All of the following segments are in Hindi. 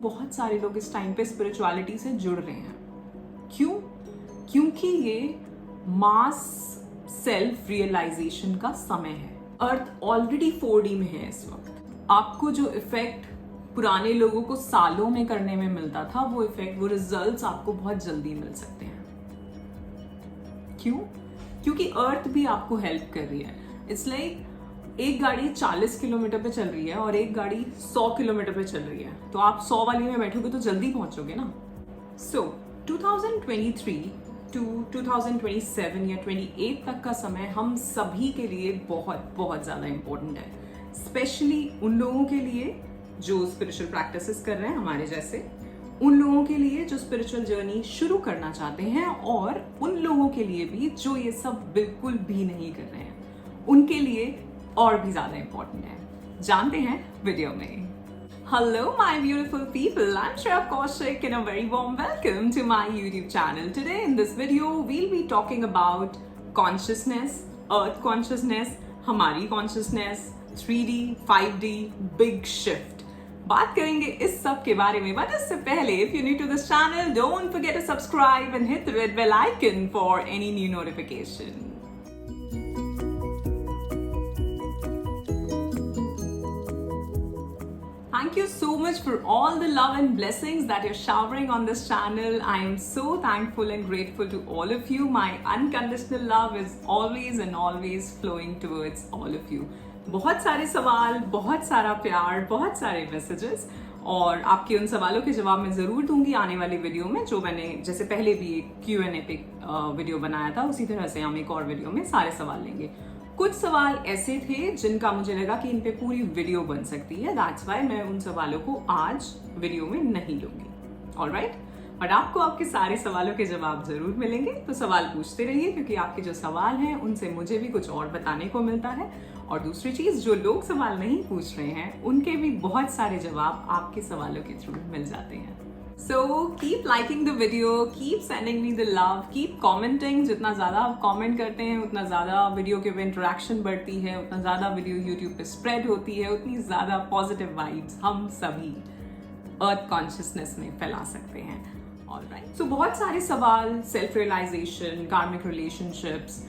बहुत सारे लोग इस टाइम पे स्पिरिचुअलिटी से जुड़ रहे हैं। क्यों? क्योंकि ये मास सेल्फ रियलाइजेशन का समय है। अर्थ ऑलरेडी 4D में है इस वक्त। आपको जो इफेक्ट पुराने लोगों को सालों में करने में मिलता था, वो इफेक्ट, वो रिजल्ट्स आपको बहुत जल्दी मिल सकते हैं। क्यों? क्योंकि अर्थ भी आपको हेल्प कर रही है। इसलिए एक गाड़ी 40 किलोमीटर पे चल रही है और एक गाड़ी 100 किलोमीटर पे चल रही है, तो आप 100 वाली में बैठोगे तो जल्दी पहुंचोगे ना। सो 2023 टू 2027 या 28 तक का समय हम सभी के लिए बहुत बहुत ज़्यादा इम्पोर्टेंट है। स्पेशली उन लोगों के लिए जो स्पिरिचुअल प्रैक्टिसेस कर रहे हैं हमारे जैसे, उन लोगों के लिए जो स्पिरिचुअल जर्नी शुरू करना चाहते हैं, और उन लोगों के लिए भी जो ये सब बिल्कुल भी नहीं कर रहे हैं, उनके लिए और भी ज्यादा इंपॉर्टेंट है। जानते हैं वीडियो में। Hello my beautiful people, I'm Shreya Kaushik and a very warm welcome to my YouTube channel. Today in this video we'll be talking about consciousness, earth consciousness, हमारी consciousness, 3D, 5D, big shift। बात करेंगे इस सब के बारे में, but इससे पहले if you're new to this channel, don't forget to subscribe and hit the red bell icon for any new notification. Thank you so much for all the love and blessings that you're showering on this channel. I am so thankful and grateful to all of you. My unconditional love is always and always flowing towards all of you. बहुत सारे सवाल, बहुत सारा प्यार, बहुत सारे मैसेजेस, और आपके उन सवालों के जवाब मैं ज़रूर दूंगी आने वाली वीडियो में। जो मैंने जैसे पहले भी एक Q&A पे वीडियो बनाया था, उसी तरह से हम एक और वीडियो में सारे सवाल लेंगे। कुछ सवाल ऐसे थे जिनका मुझे लगा कि इन पे पूरी वीडियो बन सकती है, दैट्स वाई मैं उन सवालों को आज वीडियो में नहीं लूंगी। ऑलराइट, बट आपको आपके सारे सवालों के जवाब जरूर मिलेंगे, तो सवाल पूछते रहिए, क्योंकि आपके जो सवाल हैं उनसे मुझे भी कुछ और बताने को मिलता है। और दूसरी चीज, जो लोग सवाल नहीं पूछ रहे हैं उनके भी बहुत सारे जवाब आपके सवालों के थ्रू मिल जाते हैं। So keep liking the video, keep sending me the love, keep commenting। जितना ज़्यादा आप कमेंट करते हैं उतना ज़्यादा वीडियो के पे इंटरेक्शन बढ़ती है, उतना ज़्यादा वीडियो यूट्यूब पे स्प्रेड होती है, उतनी ज़्यादा पॉजिटिव वाइब्स हम सभी अर्थ कॉन्शियसनेस में फैला सकते हैं। ऑलराइट, सो बहुत सारे सवाल सेल्फ रियलाइजेशन, कार्मिक रिलेशनशिप्स,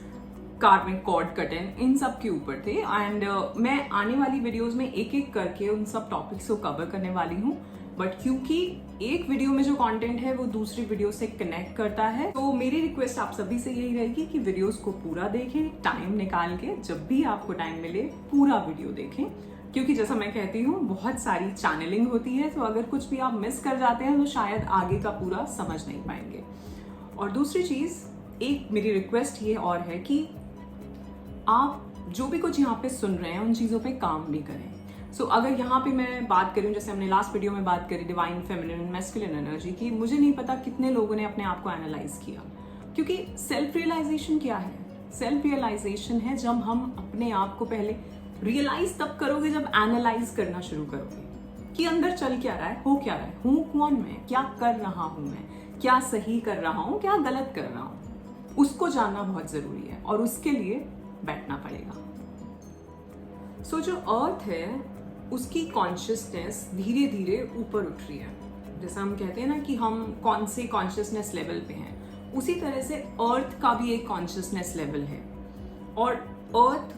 कार्मिक कॉर्ड कटन, इन सब के ऊपर थे। एंड मैं आने वाली वीडियोज में एक एक करके उन सब टॉपिक्स को कवर करने वाली हूँ, बट क्योंकि एक वीडियो में जो कंटेंट है वो दूसरी वीडियो से कनेक्ट करता है, तो मेरी रिक्वेस्ट आप सभी से यही रहेगी कि वीडियोस को पूरा देखें, टाइम निकाल के, जब भी आपको टाइम मिले पूरा वीडियो देखें। क्योंकि जैसा मैं कहती हूँ, बहुत सारी चैनलिंग होती है, तो अगर कुछ भी आप मिस कर जाते हैं तो शायद आगे का पूरा समझ नहीं पाएंगे। और दूसरी चीज, एक मेरी रिक्वेस्ट ये और है कि आप जो भी कुछ यहाँ पे सुन रहे हैं उन चीजों पे काम भी करें। सो अगर यहाँ पे मैं बात करूँ, जैसे हमने लास्ट वीडियो में बात करी divine feminine and masculine energy की, मुझे नहीं पता कितने लोगों ने अपने आप को एनालाइज किया। क्योंकि सेल्फ रियलाइजेशन क्या है? सेल्फ रियलाइजेशन है जब हम अपने आप को पहले रियलाइज तब करोगे जब एनालाइज करना शुरू करोगे कि अंदर चल क्या रहा है, हो क्या रहा है, हूँ कौन मैं, क्या कर रहा हूँ मैं, क्या सही कर रहा हूँ, क्या गलत कर रहा हूँ। उसको जानना बहुत जरूरी है और उसके लिए बैठना पड़ेगा। सो जो अर्थ है उसकी कॉन्शियसनेस धीरे धीरे ऊपर उठ रही है। जैसा हम कहते हैं ना कि हम कौन से कॉन्शियसनेस लेवल पे हैं, उसी तरह से अर्थ का भी एक कॉन्शियसनेस लेवल है। और अर्थ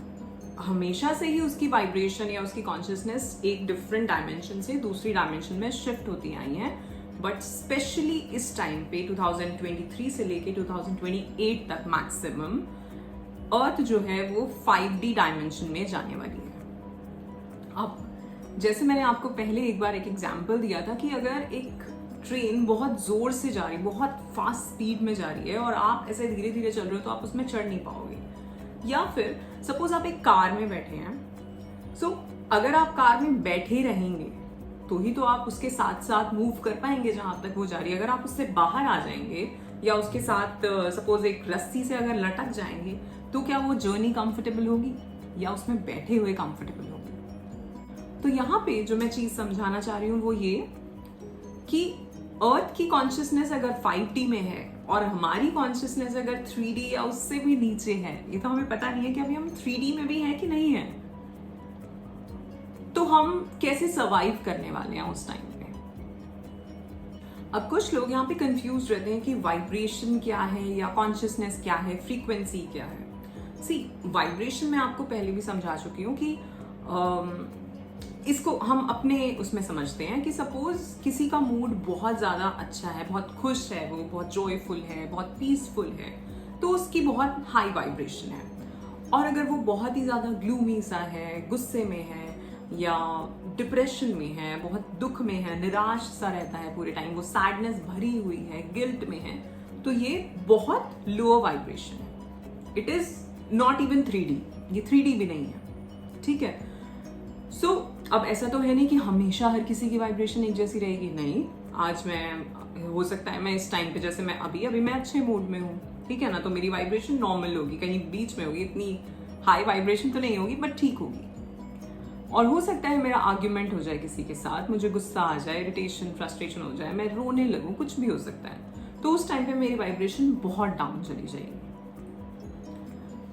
हमेशा से ही उसकी वाइब्रेशन या उसकी कॉन्शियसनेस एक डिफरेंट डायमेंशन से दूसरी डायमेंशन में शिफ्ट होती आई है, बट स्पेशली इस टाइम पे 2023 से लेके 2028 तक मैक्सिमम अर्थ जो है वो 5D डायमेंशन में जाने वाली है। अब जैसे मैंने आपको पहले एक बार एक एग्जाम्पल दिया था कि अगर एक ट्रेन बहुत जोर से जा रही, बहुत फास्ट स्पीड में जा रही है और आप ऐसे धीरे धीरे चल रहे हो, तो आप उसमें चढ़ नहीं पाओगे। या फिर सपोज आप एक कार में बैठे हैं, सो अगर आप कार में बैठे रहेंगे तो ही तो आप उसके साथ साथ मूव कर पाएंगे जहां तक वो जा रही है। अगर आप उससे बाहर आ जाएंगे या उसके साथ सपोज एक रस्सी से अगर लटक जाएंगे, तो क्या वो जर्नी कंफर्टेबल होगी या उसमें बैठे हुए कंफर्टेबल होगी? तो यहाँ पे जो मैं चीज समझाना चाह रही हूँ वो ये कि अर्थ की कॉन्शियसनेस अगर 5D में है और हमारी कॉन्शियसनेस अगर 3D या उससे भी नीचे है, ये तो हमें पता नहीं है कि अभी हम 3D में भी हैं कि नहीं है, तो हम कैसे सर्वाइव करने वाले हैं उस टाइम पे। अब कुछ लोग यहाँ पे कंफ्यूज रहते हैं कि वाइब्रेशन क्या है या कॉन्शियसनेस क्या है, फ्रीक्वेंसी क्या है। सी वाइब्रेशन मैं आपको पहले भी समझा चुकी हूँ कि इसको हम अपने उसमें समझते हैं कि सपोज किसी का मूड बहुत ज़्यादा अच्छा है, बहुत खुश है, वो बहुत जॉयफुल है, बहुत पीसफुल है, तो उसकी बहुत हाई वाइब्रेशन है। और अगर वो बहुत ही ज़्यादा ग्लूमी सा है, गुस्से में है या डिप्रेशन में है, बहुत दुख में है, निराश सा रहता है पूरे टाइम, वो सैडनेस भरी हुई है, गिल्ट में है, तो ये बहुत लोअर वाइब्रेशन है। It is not even 3D, ये 3D भी नहीं है, ठीक है। सो अब ऐसा तो है नहीं कि हमेशा हर किसी की वाइब्रेशन एक जैसी रहेगी, नहीं। आज मैं, हो सकता है मैं इस टाइम पे, जैसे मैं अभी मैं अच्छे मूड में हूँ, ठीक है ना, तो मेरी वाइब्रेशन नॉर्मल होगी, कहीं बीच में होगी, इतनी हाई वाइब्रेशन तो नहीं होगी बट ठीक होगी। और हो सकता है मेरा आर्ग्यूमेंट हो जाए किसी के साथ, मुझे गुस्सा आ जाए, इरिटेशन, फ्रस्ट्रेशन हो जाए, मैं रोने लगूं, कुछ भी हो सकता है, तो उस टाइम पे मेरी वाइब्रेशन बहुत डाउन चली जाएगी।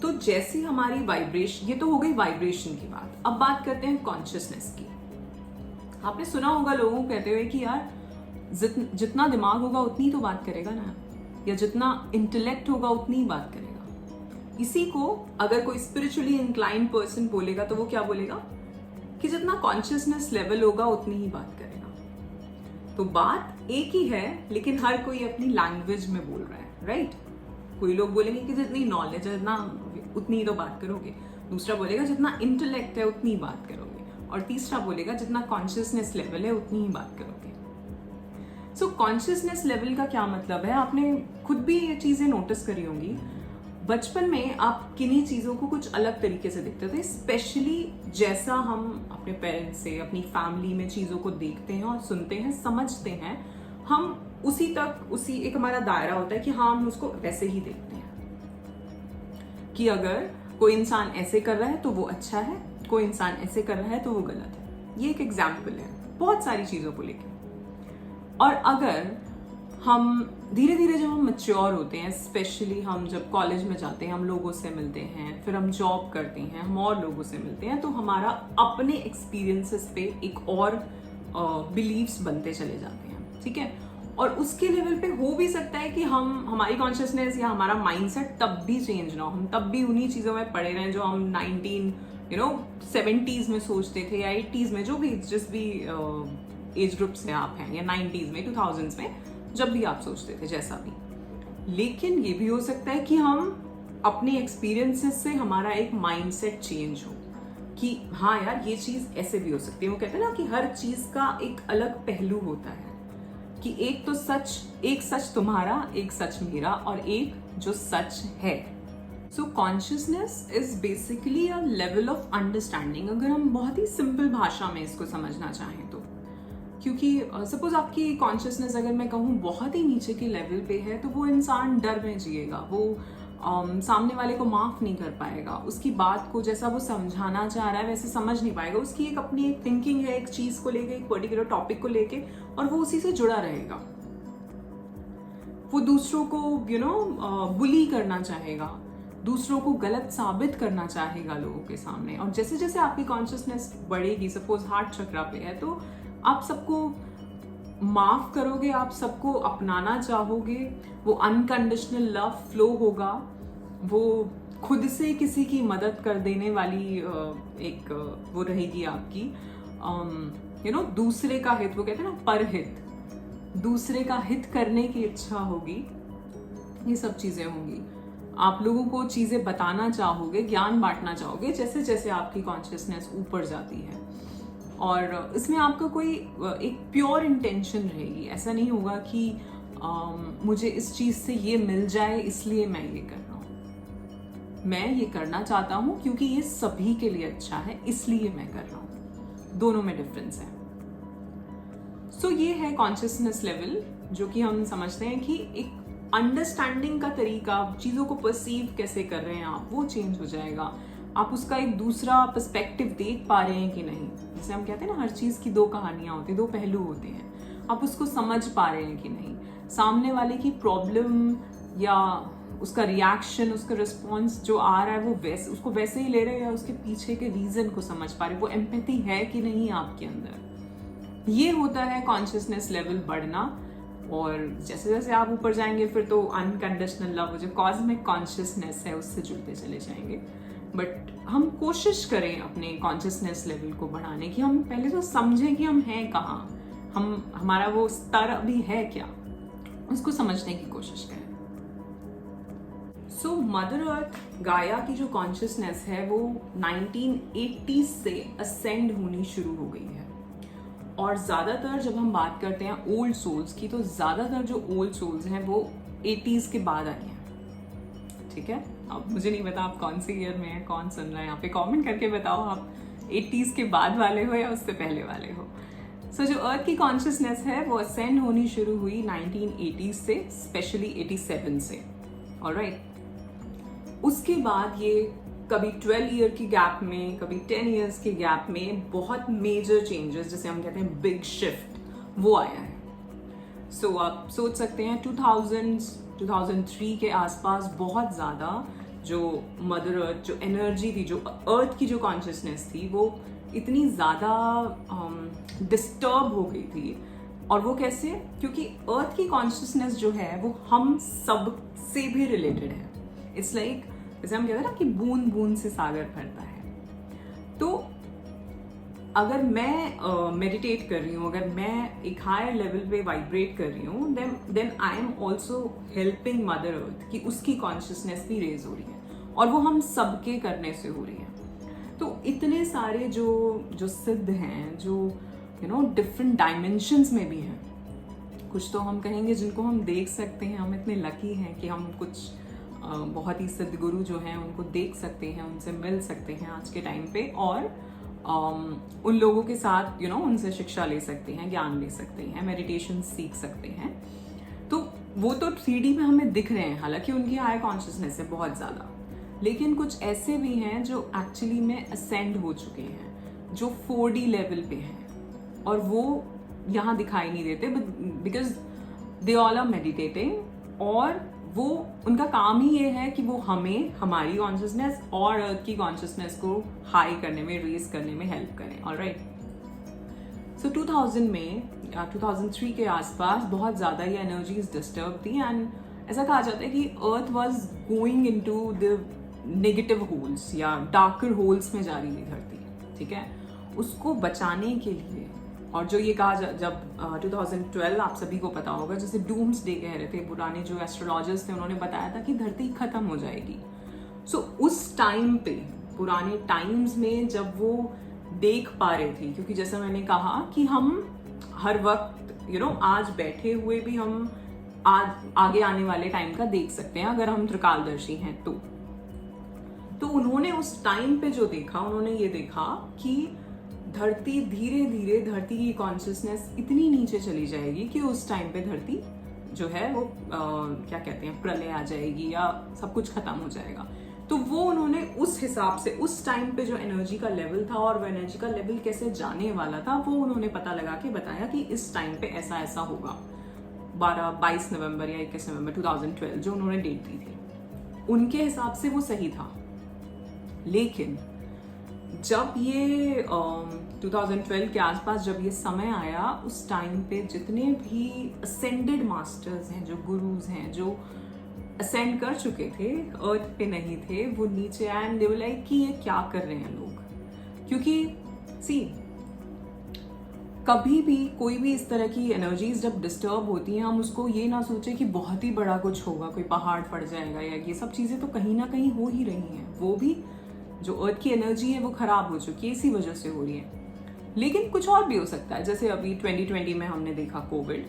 तो जैसी हमारी वाइब्रेशन, ये तो हो गई वाइब्रेशन की बात। अब बात करते हैं कॉन्शियसनेस की। आपने सुना होगा लोगों को कहते हुए कि यार जितना दिमाग होगा उतनी तो बात करेगा ना, या जितना इंटेलेक्ट होगा उतनी ही बात करेगा। इसी को अगर कोई स्पिरिचुअली इंक्लाइंड पर्सन बोलेगा तो वो क्या बोलेगा कि जितना कॉन्शियसनेस लेवल होगा उतनी ही बात करेगा। तो बात एक ही है, लेकिन हर कोई अपनी लैंग्वेज में बोल रहा है, राइट। कोई लोग बोलेंगे कि जितनी नॉलेज है जितना उतनी ही तो बात करोगे, दूसरा बोलेगा जितना इंटेलेक्ट है उतनी बात करोगे, और तीसरा बोलेगा जितना कॉन्शियसनेस लेवल है उतनी ही बात करोगे। सो कॉन्शियसनेस लेवल का क्या मतलब है, आपने खुद भी ये चीजें नोटिस करी होंगी। बचपन में आप किन्हीं चीज़ों को कुछ अलग तरीके से देखते थे, स्पेशली जैसा हम अपने पेरेंट्स से, अपनी फैमिली में चीज़ों को देखते हैं और सुनते हैं, समझते हैं, हम उसी एक हमारा दायरा होता है कि हाँ हम उसको वैसे ही देखते हैं कि अगर कोई इंसान ऐसे कर रहा है तो वो अच्छा है, कोई इंसान ऐसे कर रहा है तो वो गलत है। ये एक एग्जाम्पल है बहुत सारी चीज़ों को लेकर। और अगर हम धीरे धीरे जब हम मैच्योर होते हैं, स्पेशली हम जब कॉलेज में जाते हैं, हम लोगों से मिलते हैं, फिर हम जॉब करते हैं, हम और लोगों से मिलते हैं, तो हमारा अपने एक्सपीरियंसेस पे एक और बिलीव्स बनते चले जाते हैं, ठीक है। और उसके लेवल पे हो भी सकता है कि हमारी कॉन्शियसनेस या हमारा माइंडसेट तब भी चेंज ना हो, हम तब भी उन्हीं चीज़ों में पड़े रहें जो हम 70s में सोचते थे, या 80s में, जो भी जिस भी एज ग्रुप से आप हैं, या 90s में, 2000s में, जब भी आप सोचते थे जैसा भी। लेकिन ये भी हो सकता है कि हम अपने एक्सपीरियंसेस से हमारा एक माइंडसेट चेंज हो कि हाँ यार ये चीज़ ऐसे भी हो सकती है। वो कहते हैं ना कि हर चीज़ का एक अलग पहलू होता है, कि एक सच तुम्हारा, एक सच मेरा, और एक जो सच है। सो consciousness is basically a level of understanding, अगर हम बहुत ही सिंपल भाषा में इसको समझना चाहें तो। क्योंकि सपोज आपकी कॉन्शियसनेस, अगर मैं कहूँ, बहुत ही नीचे के लेवल पे है, तो वो इंसान डर में जिएगा, वो सामने वाले को माफ़ नहीं कर पाएगा, उसकी बात को जैसा वो समझाना चाह रहा है वैसे समझ नहीं पाएगा, उसकी एक अपनी एक थिंकिंग है एक चीज़ को लेके, एक पर्टिकुलर टॉपिक को लेके, और वो उसी से जुड़ा रहेगा। वो दूसरों को बुली करना चाहेगा, दूसरों को गलत साबित करना चाहेगा लोगों के सामने। और जैसे जैसे आपकी कॉन्शियसनेस बढ़ेगी, सपोज हार्ट चक्रा पे है, तो आप सबको माफ करोगे, आप सबको अपनाना चाहोगे, वो अनकंडीशनल लव फ्लो होगा, वो खुद से किसी की मदद कर देने वाली एक वो रहेगी आपकी, दूसरे का हित, वो कहते हैं ना परहित, दूसरे का हित करने की इच्छा होगी, ये सब चीजें होंगी। आप लोगों को चीजें बताना चाहोगे, ज्ञान बांटना चाहोगे, जैसे जैसे आपकी कॉन्शियसनेस ऊपर जाती है। और इसमें आपका कोई एक प्योर इंटेंशन रहेगी, ऐसा नहीं होगा कि मुझे इस चीज़ से ये मिल जाए इसलिए मैं ये कर रहा हूँ, मैं ये करना चाहता हूँ क्योंकि ये सभी के लिए अच्छा है इसलिए मैं कर रहा हूँ। दोनों में डिफरेंस है। सो ये है कॉन्शियसनेस लेवल, जो कि हम समझते हैं कि एक अंडरस्टैंडिंग का तरीका, चीज़ों को परसीव कैसे कर रहे हैं आप, वो चेंज हो जाएगा। आप उसका एक दूसरा पर्सपेक्टिव देख पा रहे हैं कि नहीं, जैसे हम कहते हैं ना हर चीज़ की दो कहानियाँ होती हैं, दो पहलू होते हैं, आप उसको समझ पा रहे हैं कि नहीं, सामने वाले की प्रॉब्लम या उसका रिएक्शन, उसका रिस्पॉन्स जो आ रहा है वो उसको वैसे ही ले रहे हैं, या उसके पीछे के रीज़न को समझ पा रहे हैं, वो एम्पैथी है कि नहीं आपके अंदर। ये होता है कॉन्शियसनेस लेवल बढ़ना। और जैसे जैसे आप ऊपर जाएंगे फिर तो अनकंडीशनल लव, जो कॉस्मिक कॉन्शियसनेस है, उससे जुड़ते चले जाएंगे। बट हम कोशिश करें अपने कॉन्शियसनेस लेवल को बढ़ाने की। हम पहले तो समझें कि हम हैं कहाँ, हमारा वो स्तर अभी है क्या, उसको समझने की कोशिश करें। सो मदर अर्थ, गाया की जो कॉन्शियसनेस है वो 1980s से असेंड होनी शुरू हो गई है। और ज़्यादातर जब हम बात करते हैं ओल्ड सोल्स की, तो ज़्यादातर जो ओल्ड सोल्स हैं वो 80s के बाद आई हैं। ठीक है, अब मुझे नहीं पता आप कौन सी ईयर में हैं, कौन सुन रहा है यहाँ पे, कमेंट करके बताओ आप 80s के बाद वाले हो या उससे पहले वाले हो। सो जो अर्थ की कॉन्शियसनेस है वो असेंड होनी शुरू हुई 1980s से, स्पेशली 87 से। ऑलराइट, उसके बाद ये कभी 12 ईयर की गैप में, कभी 10 ईयर्स के गैप में बहुत मेजर चेंजेस, जिसे हम कहते हैं बिग शिफ्ट, वो आया है। सो आप सोच सकते हैं 2003 के आसपास बहुत ज़्यादा जो मदर अर्थ, जो एनर्जी थी, जो अर्थ की जो कॉन्शियसनेस थी, वो इतनी ज़्यादा डिस्टर्ब हो गई थी। और वो कैसे? क्योंकि अर्थ की कॉन्शियसनेस जो है वो हम सब से भी रिलेटेड है। इट्स लाइक जैसे हम कहते हैं ना कि बूंद बूंद से सागर भरता है। तो अगर मैं मेडिटेट कर रही हूँ, अगर मैं एक हायर लेवल पे वाइब्रेट कर रही हूँ, then I am also helping mother earth कि उसकी कॉन्शियसनेस भी रेज हो रही है, और वो हम सबके करने से हो रही है। तो इतने सारे जो सिद्ध हैं, जो डिफरेंट डायमेंशंस में भी हैं। कुछ तो हम कहेंगे जिनको हम देख सकते हैं, हम इतने लकी हैं कि हम कुछ बहुत ही सिद्ध गुरु जो हैं उनको देख सकते हैं, उनसे मिल सकते हैं आज के टाइम पे, और उन लोगों के साथ उनसे शिक्षा ले सकते हैं, ज्ञान ले सकते हैं, मेडिटेशन सीख सकते हैं। तो वो तो 3D में हमें दिख रहे हैं, हालांकि उनकी हाई कॉन्शियसनेस है बहुत ज़्यादा। लेकिन कुछ ऐसे भी हैं जो एक्चुअली में असेंड हो चुके हैं, जो 4D लेवल पे हैं, और वो यहाँ दिखाई नहीं देते because they all are meditating. और वो उनका काम ही ये है कि वो हमें हमारी कॉन्शियसनेस और अर्थ की कॉन्शियसनेस को हाई करने में, रेज करने में हेल्प करें। ऑलराइट, सो 2000 में या 2003 के आसपास बहुत ज़्यादा ये एनर्जीज डिस्टर्ब थी, एंड ऐसा कहा जाता है कि अर्थ was going into the negative holes या डार्कर होल्स में जा रही थी धरती। ठीक है, उसको बचाने के लिए, और जो ये कहा जब 2012 आप सभी को पता होगा, जैसे डूम्स डे कह रहे थे, पुराने जो एस्ट्रोलॉजर्स थे उन्होंने बताया था कि धरती खत्म हो जाएगी। सो उस टाइम पे, पुराने टाइम्स में जब वो देख पा रहे थे, क्योंकि जैसा मैंने कहा कि हम हर वक्त आज बैठे हुए भी हम आज आगे आने वाले टाइम का देख सकते हैं अगर हम त्रिकालदर्शी हैं तो उन्होंने उस टाइम पे जो देखा, उन्होंने ये देखा कि धरती धीरे धीरे, धरती की कॉन्शियसनेस इतनी नीचे चली जाएगी कि उस टाइम पे धरती जो है वो क्या कहते हैं, प्रलय आ जाएगी या सब कुछ खत्म हो जाएगा। तो वो उन्होंने उस हिसाब से, उस टाइम पे जो एनर्जी का लेवल था और वो एनर्जी का लेवल कैसे जाने वाला था, वो उन्होंने पता लगा के बताया कि इस टाइम पे ऐसा ऐसा होगा। 22 नवंबर या 21 नवंबर 2012 जो उन्होंने डेट दी थी, उनके हिसाब से वो सही था। लेकिन जब ये 2012 के आसपास जब ये समय आया, उस टाइम पे जितने भी असेंडेड मास्टर्स हैं, जो गुरुज हैं, जो असेंड कर चुके थे, अर्थ पे नहीं थे, वो नीचे आए एंड दे वर लाइक कि ये क्या कर रहे हैं लोग। क्योंकि सी, कभी भी कोई भी इस तरह की एनर्जीज जब डिस्टर्ब होती हैं, हम उसको ये ना सोचे कि बहुत ही बड़ा कुछ होगा, कोई पहाड़ फट जाएगा, या ये सब चीज़ें तो कहीं ना कहीं हो ही रही हैं। वो भी जो अर्थ की एनर्जी है वो खराब हो चुकी है, इसी वजह से हो रही है। लेकिन कुछ और भी हो सकता है, जैसे अभी 2020 में हमने देखा कोविड,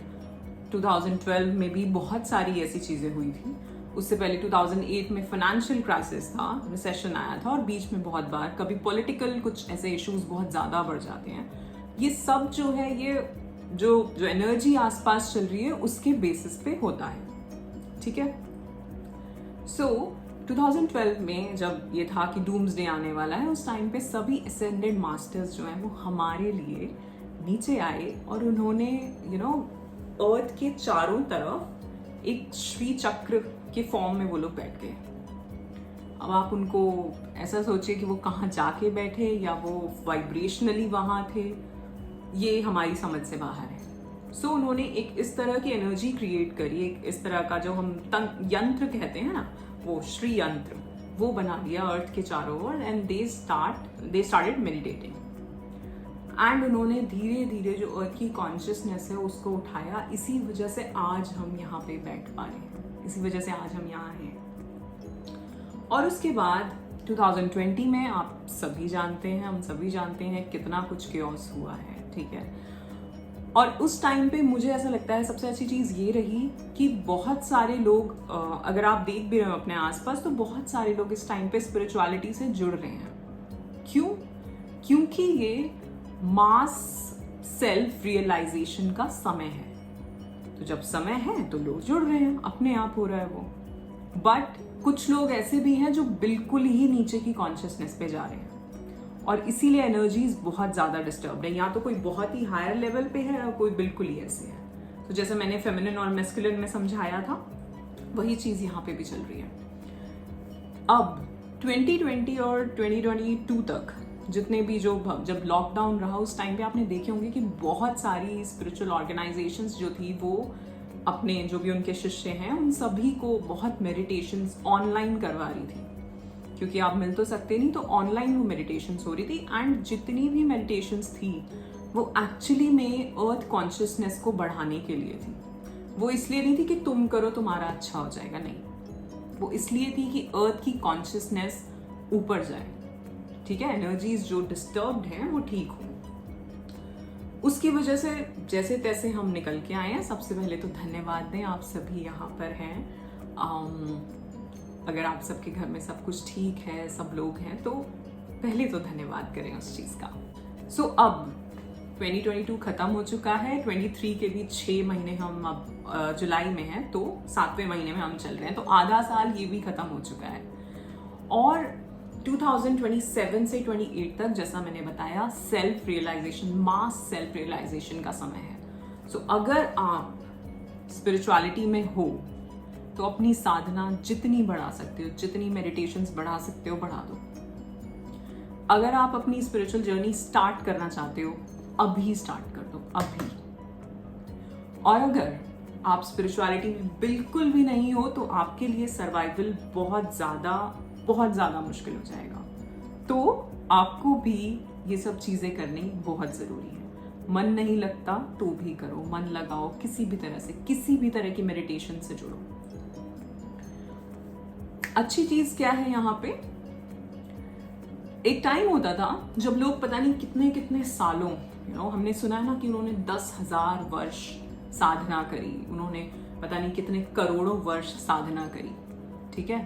2012 में भी बहुत सारी ऐसी चीज़ें हुई थी। उससे पहले 2008 में फाइनेंशियल क्राइसिस था, रिसेशन आया था, और बीच में बहुत बार कभी पॉलिटिकल कुछ ऐसे इश्यूज बहुत ज़्यादा बढ़ जाते हैं। ये सब जो है, ये जो एनर्जी आसपास चल रही है उसके बेसिस पे होता है। ठीक है, सो 2012 में जब ये था कि डूम्स डे आने वाला है, उस टाइम पे सभी असेंडेड मास्टर्स जो हैं वो हमारे लिए नीचे आए, और उन्होंने अर्थ के चारों तरफ एक श्री चक्र के फॉर्म में वो लोग बैठ गए। अब आप उनको ऐसा सोचिए कि वो कहाँ जाके बैठे या वो वाइब्रेशनली वहाँ थे, ये हमारी समझ से बाहर है। सो उन्होंने एक इस तरह की एनर्जी क्रिएट करी, एक इस तरह का जो हम यंत्र कहते हैं ना, वो श्री यंत्र, वो बना दिया अर्थ के चारों ओर, and they started meditating. And उन्होंने धीरे धीरे जो अर्थ की कॉन्शियसनेस है उसको उठाया। इसी वजह से आज हम यहाँ पे बैठ पा रहे हैं, इसी वजह से आज हम यहाँ हैं। और उसके बाद 2020 में आप सभी जानते हैं, हम सभी जानते हैं कितना कुछ केओस हुआ है, ठीक है। और उस टाइम पे मुझे ऐसा लगता है सबसे अच्छी चीज़ ये रही कि बहुत सारे लोग, अगर आप देख भी रहे हो अपने आसपास, तो बहुत सारे लोग इस टाइम पे स्पिरिचुअलिटी से जुड़ रहे हैं। क्यों? क्योंकि ये मास सेल्फ रियलाइजेशन का समय है। तो जब समय है तो लोग जुड़ रहे हैं, अपने आप हो रहा है वो। बट कुछ लोग ऐसे भी हैं जो बिल्कुल ही नीचे की कॉन्शियसनेस पे जा रहे हैं, और इसीलिए एनर्जीज बहुत ज़्यादा डिस्टर्ब्ड है। या तो कोई बहुत ही हायर लेवल पे है और कोई बिल्कुल ही ऐसे है। तो जैसे मैंने फेमिनिन और मैस्कुलिन में समझाया था, वही चीज़ यहाँ पे भी चल रही है। अब 2020 और 2022 तक जितने भी जब लॉकडाउन रहा, उस टाइम पे आपने देखे होंगे कि बहुत सारी स्पिरिचुअल ऑर्गेनाइजेशंस जो थी वो अपने जो भी उनके शिष्य हैं उन सभी को बहुत मेडिटेशंस ऑनलाइन करवा रही थी, क्योंकि आप मिल तो सकते नहीं, तो ऑनलाइन वो मेडिटेशंस हो रही थी। एंड जितनी भी मेडिटेशंस थी वो एक्चुअली में अर्थ कॉन्शियसनेस को बढ़ाने के लिए थी। वो इसलिए नहीं थी कि तुम करो तुम्हारा अच्छा हो जाएगा, नहीं, वो इसलिए थी कि अर्थ की कॉन्शियसनेस ऊपर जाए, ठीक है, एनर्जीज जो डिस्टर्ब्ड हैं वो ठीक हो। उसकी वजह से जैसे तैसे हम निकल के आए हैं। सबसे पहले तो धन्यवाद दें, आप सभी यहाँ पर हैं। अगर आप सबके घर में सब कुछ ठीक है, सब लोग हैं, तो पहले तो धन्यवाद करें उस चीज़ का। सो अब 2022 खत्म हो चुका है, 23 के भी 6 महीने हम अब जुलाई में हैं, तो 7वें महीने में हम चल रहे हैं, तो आधा साल ये भी खत्म हो चुका है। और 2027 से 28 तक, जैसा मैंने बताया, सेल्फ रियलाइजेशन, मास सेल्फ रियलाइजेशन का समय है। सो अगर आप स्पिरिचुअलिटी में हो तो अपनी साधना जितनी बढ़ा सकते हो, जितनी मेडिटेशंस बढ़ा सकते हो बढ़ा दो। अगर आप अपनी स्पिरिचुअल जर्नी स्टार्ट करना चाहते हो, अभी स्टार्ट कर दो, अभी। और अगर आप स्पिरिचुअलिटी में बिल्कुल भी नहीं हो तो आपके लिए सर्वाइवल बहुत ज़्यादा मुश्किल हो जाएगा। तो आपको भी ये सब चीज़ें करनी बहुत ज़रूरी है। मन नहीं लगता तो भी करो, मन लगाओ, किसी भी तरह से, किसी भी तरह की मेडिटेशन से जुड़ो। अच्छी चीज़ क्या है यहाँ पे, एक टाइम होता था जब लोग पता नहीं कितने कितने सालों, हमने सुना है ना कि उन्होंने 10,000 वर्ष साधना करी, उन्होंने पता नहीं कितने करोड़ों वर्ष साधना करी, ठीक है।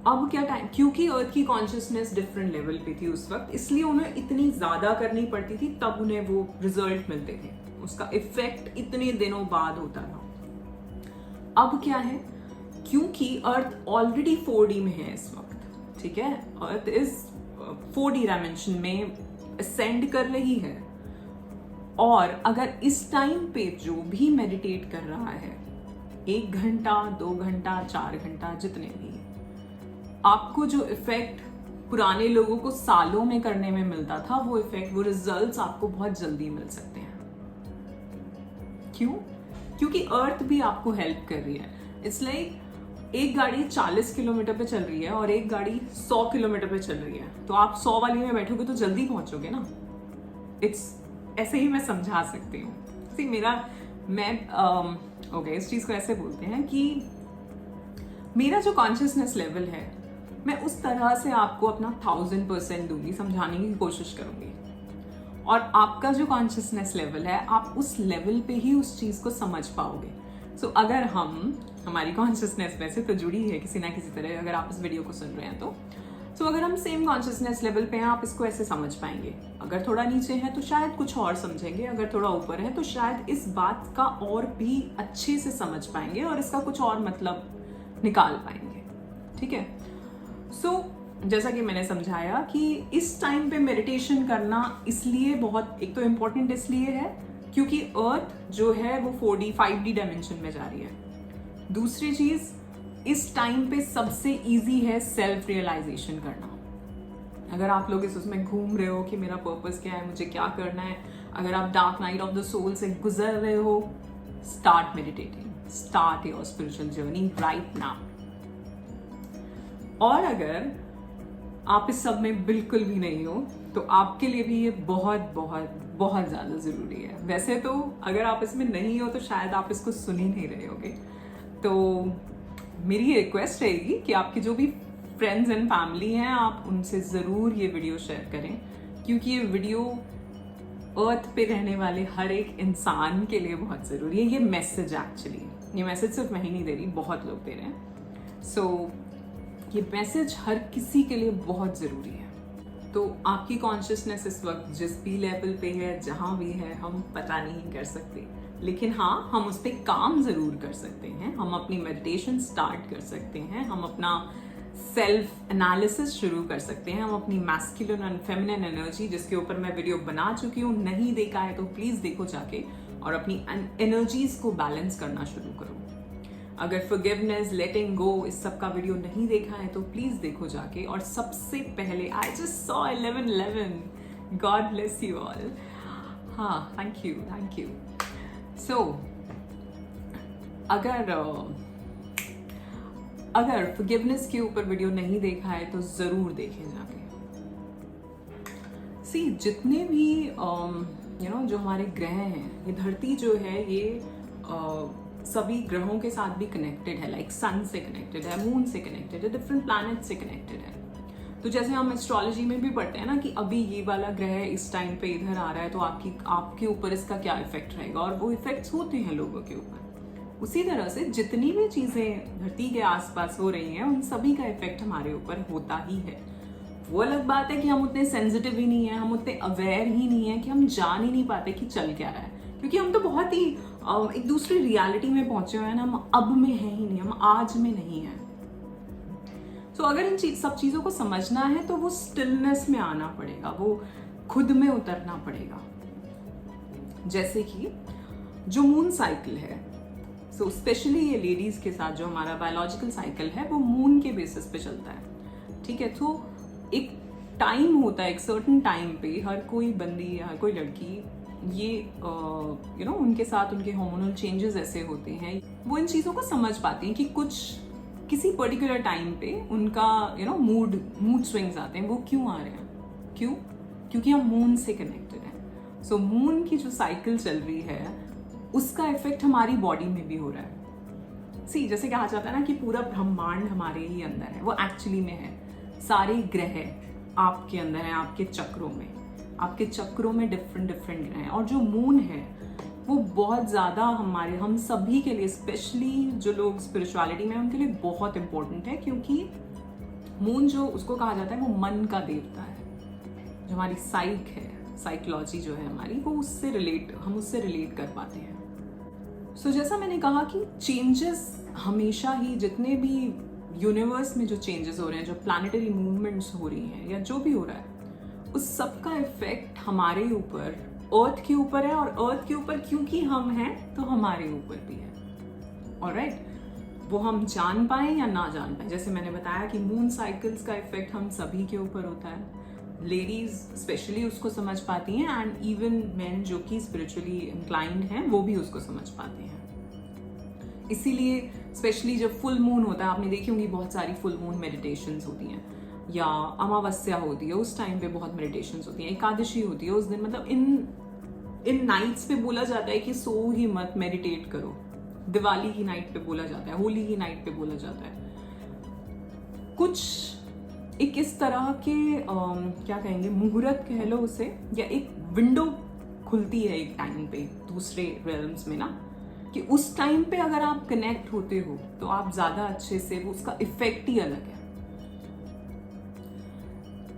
अब क्या टाइम, क्योंकि अर्थ की कॉन्शियसनेस डिफरेंट लेवल पे थी उस वक्त, इसलिए उन्हें इतनी ज्यादा करनी पड़ती थी, तब उन्हें वो रिजल्ट मिलते थे, उसका इफेक्ट इतने दिनों बाद होता था। अब क्या है, क्योंकि अर्थ ऑलरेडी 4D में है इस वक्त, ठीक है, अर्थ इज 4D डायमेंशन में असेंड कर रही है। और अगर इस टाइम पे जो भी मेडिटेट कर रहा है, 1 घंटा, 2 घंटा, 4 घंटा, जितने भी, आपको जो इफेक्ट पुराने लोगों को सालों में करने में मिलता था, वो इफेक्ट, वो रिजल्ट्स आपको बहुत जल्दी मिल सकते हैं। क्यों? क्योंकि अर्थ भी आपको हेल्प कर रही है। इसलिए एक गाड़ी 40 किलोमीटर पे चल रही है और एक गाड़ी 100 किलोमीटर पे चल रही है, तो आप 100 वाली में बैठोगे तो जल्दी पहुंचोगे ना। ऐसे ही मैं समझा सकती हूँ। ओके, इस चीज को ऐसे बोलते हैं कि मेरा जो कॉन्शियसनेस लेवल है, मैं उस तरह से आपको अपना 1000% दूंगी, समझाने की कोशिश करूंगी। और आपका जो कॉन्शियसनेस लेवल है, आप उस लेवल पे ही उस चीज को समझ पाओगे। सो अगर हमारी कॉन्शियसनेस वैसे तो जुड़ी है किसी ना किसी तरह, अगर आप इस वीडियो को सुन रहे हैं तो अगर हम सेम कॉन्शियसनेस लेवल पे हैं, आप इसको ऐसे समझ पाएंगे। अगर थोड़ा नीचे है तो शायद कुछ और समझेंगे, अगर थोड़ा ऊपर है तो शायद इस बात का और भी अच्छे से समझ पाएंगे और इसका कुछ और मतलब निकाल पाएंगे, ठीक है। सो जैसा कि मैंने समझाया कि इस टाइम पे मेडिटेशन करना इसलिए बहुत, एक तो इम्पोर्टेंट इसलिए है क्योंकि अर्थ जो है वो 4D 5D डायमेंशन में जा रही है। दूसरी चीज, इस टाइम पे सबसे इजी है सेल्फ रियलाइजेशन करना। अगर आप लोग उसमें घूम रहे हो कि मेरा पर्पस क्या है, मुझे क्या करना है, अगर आप dark night of the soul से गुजर रहे हो, start meditating, start your spiritual journey right now. और अगर आप इस सब में बिल्कुल भी नहीं हो तो आपके लिए भी ये बहुत बहुत बहुत ज़्यादा ज़रूरी है। वैसे तो अगर आप इसमें नहीं हो तो शायद आप इसको सुन ही नहीं रहे होगे। तो मेरी ये रिक्वेस्ट रहेगी कि आपके जो भी फ्रेंड्स एंड फैमिली हैं, आप उनसे ज़रूर ये वीडियो शेयर करें, क्योंकि ये वीडियो अर्थ पे रहने वाले हर एक इंसान के लिए बहुत ज़रूरी है। ये मैसेज एक्चुअली, ये मैसेज सिर्फ मैं ही नहीं दे रही, बहुत लोग दे रहे हैं। सो ये मैसेज हर किसी के लिए बहुत ज़रूरी है। तो आपकी कॉन्शियसनेस इस वक्त जिस भी लेवल पे है, जहाँ भी है, हम पता नहीं कर सकते, लेकिन हाँ हम उस पर काम ज़रूर कर सकते हैं। हम अपनी मेडिटेशन स्टार्ट कर सकते हैं, हम अपना सेल्फ एनालिसिस शुरू कर सकते हैं, हम अपनी मैस्कुलिन एंड फेमिनिन एनर्जी, जिसके ऊपर मैं वीडियो बना चुकी हूँ, नहीं देखा है तो प्लीज़ देखो जाके, और अपनी एनर्जीज को बैलेंस करना शुरू करो। अगर फॉरगिवनेस, लेटिंग गो, इस सब का वीडियो नहीं देखा है तो प्लीज देखो जाके। और सबसे पहले I just saw 1111, God bless you all. हाँ, थैंक यू। सो अगर फॉरगिवनेस के ऊपर वीडियो नहीं देखा है तो जरूर देखें जाके। सी, जितने भी जो हमारे ग्रह हैं, ये धरती जो है, ये सभी ग्रहों के साथ भी कनेक्टेड है, लाइक सन से कनेक्टेड है, मून से कनेक्टेड है, डिफरेंट प्लैनेट से कनेक्टेड है। तो जैसे हम एस्ट्रोलॉजी में भी पढ़ते हैं ना कि अभी ये वाला ग्रह इस टाइम पे इधर आ रहा है तो आपके ऊपर इसका क्या इफेक्ट रहेगा, और वो इफेक्ट्स होते हैं लोगों के ऊपर। उसी तरह से जितनी भी चीजें धरती के आसपास हो रही हैं, उन सभी का इफेक्ट हमारे ऊपर होता ही है। वो अलग बात है कि हम उतने सेंसिटिव ही नहीं है, हम उतने अवेयर ही नहीं है कि हम जान ही नहीं पाते कि चल क्या रहा है, क्योंकि हम तो बहुत ही एक दूसरी रियलिटी में पहुंचे हुए हैं ना। हम अब में हैं ही नहीं, हम आज में नहीं हैं। तो अगर इन सब चीजों को समझना है तो वो स्टिलनेस में आना पड़ेगा, वो खुद में उतरना पड़ेगा। जैसे कि जो मून साइकिल है, सो स्पेशली ये लेडीज के साथ जो हमारा बायोलॉजिकल साइकिल है, वो मून के बेसिस पे चलता है, ठीक है। तो एक टाइम होता है, एक सर्टेन टाइम पे हर कोई बंदी या हर कोई लड़की, ये उनके साथ उनके हार्मोनल चेंजेस ऐसे होते हैं, वो इन चीज़ों को समझ पाती हैं कि किसी पर्टिकुलर टाइम पे उनका मूड स्विंग्स आते हैं। वो क्यों आ रहे हैं? क्योंकि हम मून से कनेक्टेड हैं। सो मून की जो साइकिल चल रही है, उसका इफेक्ट हमारी बॉडी में भी हो रहा है। सी, जैसे कहा जाता है ना कि पूरा ब्रह्मांड हमारे ही अंदर है, वो एक्चुअली में है। सारे ग्रह आपके अंदर हैं, आपके चक्रों में डिफरेंट ग्रह हैं। और जो मून है वो बहुत ज़्यादा हम सभी के लिए, स्पेशली जो लोग स्पिरिचुअलिटी में, उनके लिए बहुत इंपॉर्टेंट है, क्योंकि मून जो उसको कहा जाता है वो मन का देवता है। जो हमारी साइक है, साइकोलॉजी जो है हमारी, वो हम उससे रिलेट कर पाते हैं। सो जैसा मैंने कहा कि चेंजेस हमेशा ही, जितने भी यूनिवर्स में जो चेंजेस हो रहे हैं, जो प्लैनेटरी मूवमेंट्स हो रही हैं या जो भी हो रहा है, उस सब का इफेक्ट हमारे ऊपर, अर्थ के ऊपर है। और अर्थ के ऊपर क्योंकि हम हैं तो हमारे ऊपर भी है। ऑलराइट, वो हम जान पाए या ना जान पाए, जैसे मैंने बताया कि मून साइकिल्स का इफेक्ट हम सभी के ऊपर होता है। लेडीज स्पेशली उसको समझ पाती हैं, एंड इवन मेन जो कि स्पिरिचुअली इंक्लाइंड हैं, वो भी उसको समझ पाते हैं। इसीलिए स्पेशली जब फुल मून होता है, आपने देखी होंगी बहुत सारी फुल मून मेडिटेशंस होती हैं, या अमावस्या होती है, उस टाइम पे बहुत मेडिटेशंस होती हैं। एकादशी होती है उस दिन, मतलब इन नाइट्स पे बोला जाता है कि सो ही मत, मेडिटेट करो। दिवाली की नाइट पे बोला जाता है, होली की नाइट पे बोला जाता है। कुछ एक इस तरह के क्या कहेंगे, मुहूर्त कह लो उसे, या एक विंडो खुलती है एक टाइम पे दूसरे रेल्म्स में ना, कि उस टाइम पे अगर आप कनेक्ट होते हो तो आप ज्यादा अच्छे से, उसका इफेक्ट ही अलग है।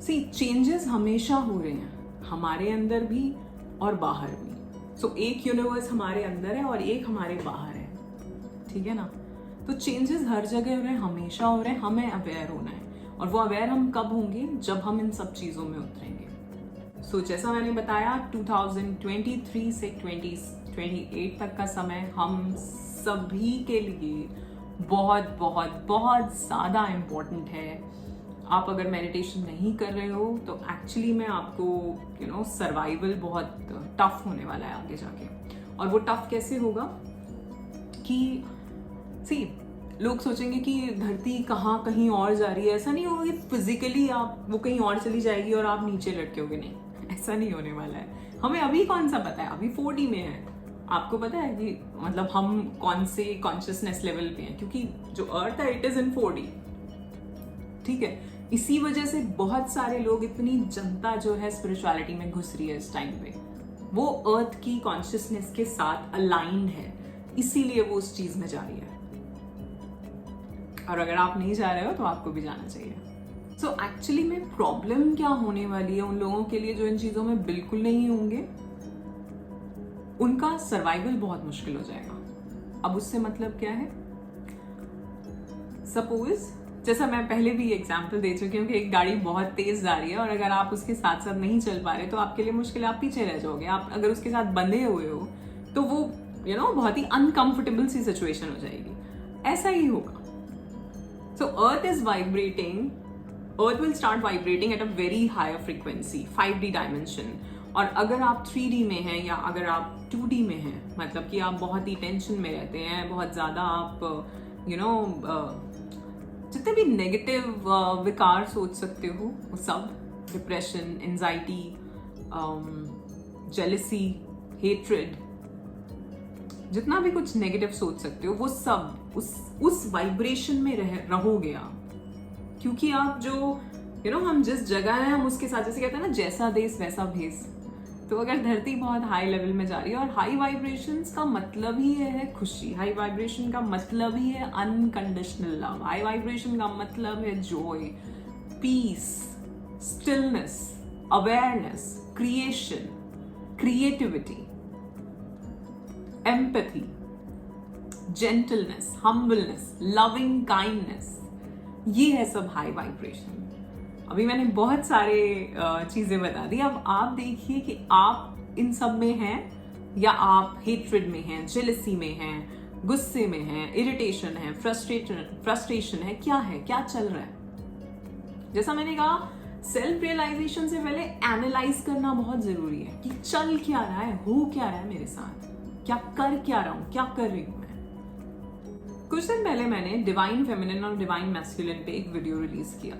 सी, चेंजेस हमेशा हो रहे हैं, हमारे अंदर भी और बाहर भी। सो एक यूनिवर्स हमारे अंदर है और एक हमारे बाहर है, ठीक है ना। तो चेंजेस हर जगह हो रहे हैं, हमेशा हो रहे हैं। हमें अवेयर होना है, और वो अवेयर हम कब होंगे? जब हम इन सब चीजों में उतरेंगे। सो जैसा मैंने बताया, 2023 से 2028 तक का समय हम सभी के लिए बहुत बहुत बहुत ज़्यादा इम्पोर्टेंट है। आप अगर मेडिटेशन नहीं कर रहे हो तो एक्चुअली में आपको सर्वाइवल बहुत टफ होने वाला है आगे जाके। और वो टफ कैसे होगा कि सी लोग सोचेंगे कि धरती कहीं और जा रही है। ऐसा नहीं होगा कि फिजिकली वो कहीं और चली जाएगी और आप नीचे लटकोगे, नहीं, ऐसा नहीं होने वाला है। हमें अभी कौन सा पता है, अभी 4D में है। आपको पता है कि मतलब हम कौन से कॉन्शियसनेस लेवल पे हैं, क्योंकि जो अर्थ है इट इज इन 4D, ठीक है। इसी वजह से बहुत सारे लोग, इतनी जनता जो है स्पिरिचुअलिटी में घुस रही है इस टाइम पे, वो अर्थ की कॉन्शियसनेस के साथ अलाइंड है, इसीलिए वो उस चीज में जा रही है। और अगर आप नहीं जा रहे हो तो आपको भी जाना चाहिए। सो एक्चुअली में प्रॉब्लम क्या होने वाली है उन लोगों के लिए जो इन चीजों में बिल्कुल नहीं होंगे, उनका सर्वाइवल बहुत मुश्किल हो जाएगा। अब उससे मतलब क्या है, सपोज जैसा मैं पहले भी एग्जांपल दे चुकी हूँ कि एक गाड़ी बहुत तेज जा रही है और अगर आप उसके साथ साथ नहीं चल पा रहे तो आपके लिए मुश्किल है, आप पीछे रह जाओगे। आप अगर उसके साथ बंधे हुए हो तो वो बहुत ही अनकंफर्टेबल सी सिचुएशन हो जाएगी। ऐसा ही होगा। So earth is vibrating, earth will start vibrating at a very higher frequency, 5D dimension. और अगर आप 3D में हैं या अगर आप 2D में हैं, मतलब कि आप बहुत ही टेंशन में रहते हैं, बहुत ज़्यादा आप जितने भी नेगेटिव विकार सोच सकते हो वो सब, डिप्रेशन, एंजाइटी, जेलसी, हेट्रेड, जितना भी कुछ नेगेटिव सोच सकते हो वो सब उस वाइब्रेशन में रहोगे आप। क्योंकि आप जो हम जिस जगह हैं हम उसके साथ, जैसे कहते हैं ना, जैसा देश वैसा भेस। तो अगर धरती बहुत हाई लेवल में जा रही है, और हाई वाइब्रेशंस का मतलब ही है खुशी, हाई वाइब्रेशन का मतलब ही है अनकंडीशनल लव, हाई वाइब्रेशन का मतलब है joy, peace, stillness, awareness, creation, creativity, empathy, gentleness, humbleness, loving kindness. ये है सब हाई वाइब्रेशन। अभी मैंने बहुत सारे चीजें बता दी। अब आप देखिए कि आप इन सब में हैं या आप हेट्रेड में हैं, जेलसी में हैं, गुस्से में हैं, इरिटेशन है, फ्रस्ट्रेशन है, क्या चल रहा है। जैसा मैंने कहा, सेल्फ रियलाइजेशन से पहले एनालाइज करना बहुत जरूरी है कि चल क्या रहा है, हो क्या रहा है मेरे साथ, क्या कर रहा हूं, क्या कर रही हूं मैं। कुछ दिन पहले मैंने डिवाइन फेमिनिन और डिवाइन मैस्कुलिन पे एक वीडियो रिलीज किया।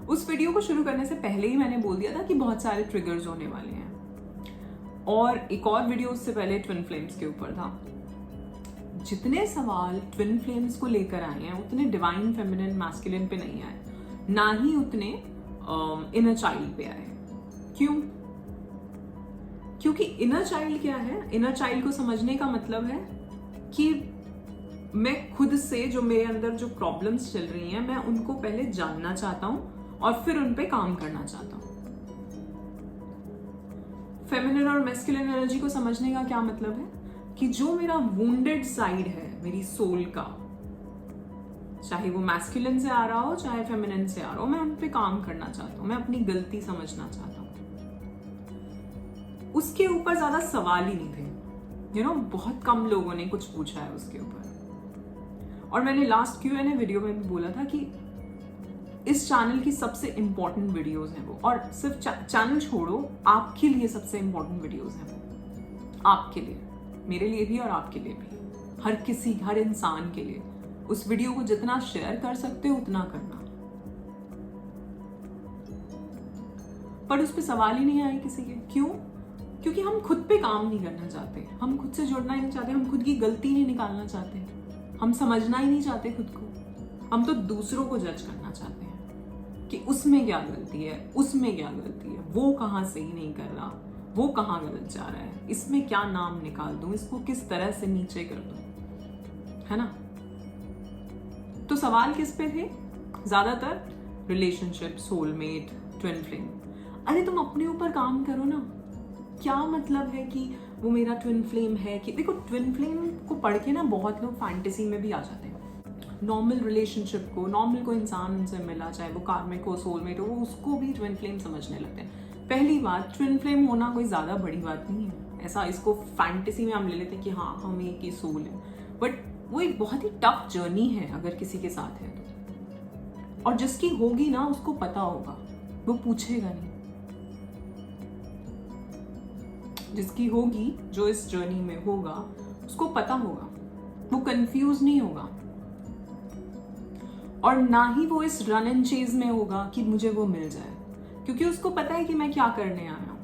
उस वीडियो को शुरू करने से पहले ही मैंने बोल दिया था कि बहुत सारे ट्रिगर्स होने वाले हैं। और एक और वीडियो उससे पहले ट्विन फ्लेम्स के ऊपर था। जितने सवाल ट्विन फ्लेम्स को लेकर आए हैं उतने डिवाइन फेमिनिन मैस्कुलिन पे नहीं आए, ना ही उतने इनर चाइल्ड पे आए। क्यों? क्योंकि इनर चाइल्ड क्या है? इनर चाइल्ड को समझने का मतलब है कि मैं खुद से, जो मेरे अंदर जो प्रॉब्लम्स चल रही हैं, मैं उनको पहले जानना चाहता हूं और फिर उन पे काम करना चाहता हूं। फेमिनिन और मैस्कुलिन एनर्जी को समझने का क्या मतलब है कि जो मेरा वुंडेड साइड है मेरी सोल का, चाहे वो मैस्कुलिन से आ रहा हो चाहे फेमिनिन से आ रहा हो, मैं उन पे काम करना चाहता हूं, मैं अपनी गलती समझना चाहता हूं। उसके ऊपर ज्यादा सवाल ही नहीं थे, बहुत कम लोगों ने कुछ पूछा है उसके ऊपर। और मैंने लास्ट Q&A वीडियो में भी बोला था कि इस चैनल की सबसे इंपॉर्टेंट वीडियोस हैं वो, और सिर्फ चैनल छोड़ो, आपके लिए सबसे इंपॉर्टेंट वीडियोस हैं वो, आपके लिए, मेरे लिए भी और आपके लिए भी, हर इंसान के लिए। उस वीडियो को जितना शेयर कर सकते हो उतना करना। पर उस पर सवाल ही नहीं आए किसी के। क्यों? क्योंकि हम खुद पे काम नहीं करना चाहते, हम खुद से जुड़ना ही नहीं चाहते, हम खुद की गलती नहीं निकालना चाहते, हम समझना ही नहीं चाहते खुद को। हम तो दूसरों को जज करना चाहते हैं कि उसमें क्या गलती है, उसमें क्या गलती है, वो कहाँ सही नहीं कर रहा, वो कहाँ गलत जा रहा है, इसमें क्या नाम निकाल दूं, इसको किस तरह से नीचे कर दूं, है ना। तो सवाल किस पे थे ज्यादातर? Relationship, soulmate, twin flame. अरे तुम अपने ऊपर काम करो ना। क्या मतलब है कि वो मेरा ट्विन फ्लेम है कि, देखो ट्विन फ्लेम को पढ़ के ना बहुत लोग फैंटेसी में भी आ जाते हैं। नॉर्मल रिलेशनशिप को, नॉर्मल कोई इंसान उनसे मिला, चाहे वो कार्मिक हो, सोलमेट हो, वो उसको भी ट्विन फ्लेम समझने लगते हैं। पहली बात, ट्विन फ्लेम होना कोई ज्यादा बड़ी बात नहीं है। ऐसा इसको फैंटेसी में हम ले लेते हैं कि हाँ हम एक ही सोल है, बट वो एक बहुत ही टफ जर्नी है अगर किसी के साथ है तो। और जिसकी होगी ना उसको पता होगा, वो पूछेगा नहीं। जिसकी होगी, जो इस जर्नी में होगा, उसको पता होगा, वो कंफ्यूज नहीं होगा, और ना ही वो इस रन एंड चेज में होगा कि मुझे वो मिल जाए, क्योंकि उसको पता है कि मैं क्या करने आया हूं।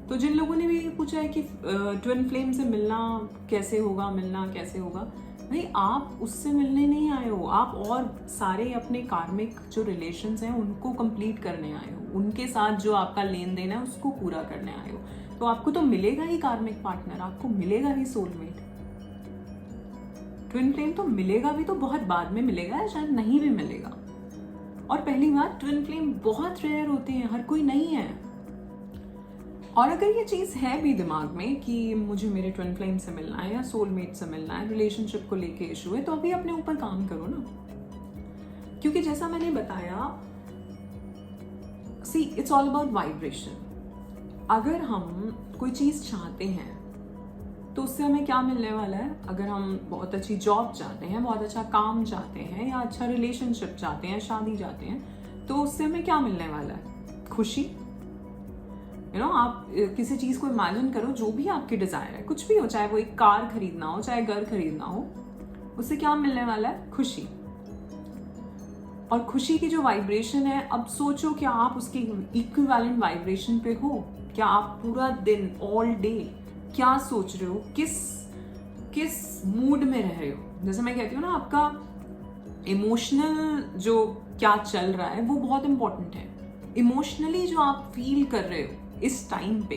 तो जिन लोगों ने भी पूछा है कि ट्विन फ्लेम से मिलना कैसे होगा, भाई आप उससे मिलने नहीं आए हो, आप और सारे अपने कार्मिक जो रिलेशंस हैं उनको कंप्लीट करने आए हो, उनके साथ जो आपका लेन देन है उसको पूरा करने आए हो। तो आपको तो मिलेगा ही कार्मिक पार्टनर, आपको मिलेगा ही सोलमेट। ट्विन फ्लेम तो मिलेगा भी तो बहुत बाद में मिलेगा, या शायद नहीं भी मिलेगा। और पहली बात, ट्विन फ्लेम बहुत रेयर होते हैं, हर कोई नहीं है। और अगर ये चीज है भी दिमाग में कि मुझे मेरे ट्विन फ्लेम से मिलना है या सोलमेट से मिलना है, रिलेशनशिप को लेके इशू है, तो अभी अपने ऊपर काम करो ना। क्योंकि जैसा मैंने बताया, see it's all about vibration. अगर हम कोई चीज चाहते हैं तो उससे हमें क्या मिलने वाला है। अगर हम बहुत अच्छी जॉब चाहते हैं, बहुत अच्छा काम चाहते हैं, या अच्छा रिलेशनशिप चाहते हैं, शादी चाहते हैं, तो उससे हमें क्या मिलने वाला है? खुशी। आप किसी चीज को इमेजिन करो, जो भी आपकी डिजायर है, कुछ भी हो, चाहे वो एक कार खरीदना हो, चाहे घर खरीदना हो, उससे क्या मिलने वाला है? खुशी। और खुशी की जो वाइब्रेशन है, अब सोचो क्या आप उसके इक्विवेलेंट वाइब्रेशन पे हो? क्या आप पूरा दिन, ऑल डे क्या सोच रहे हो, किस मूड में रह रहे हो? जैसे मैं कहती हूँ ना, आपका इमोशनल जो क्या चल रहा है वो बहुत इंपॉर्टेंट है। इमोशनली जो आप फील कर रहे हो इस टाइम पे,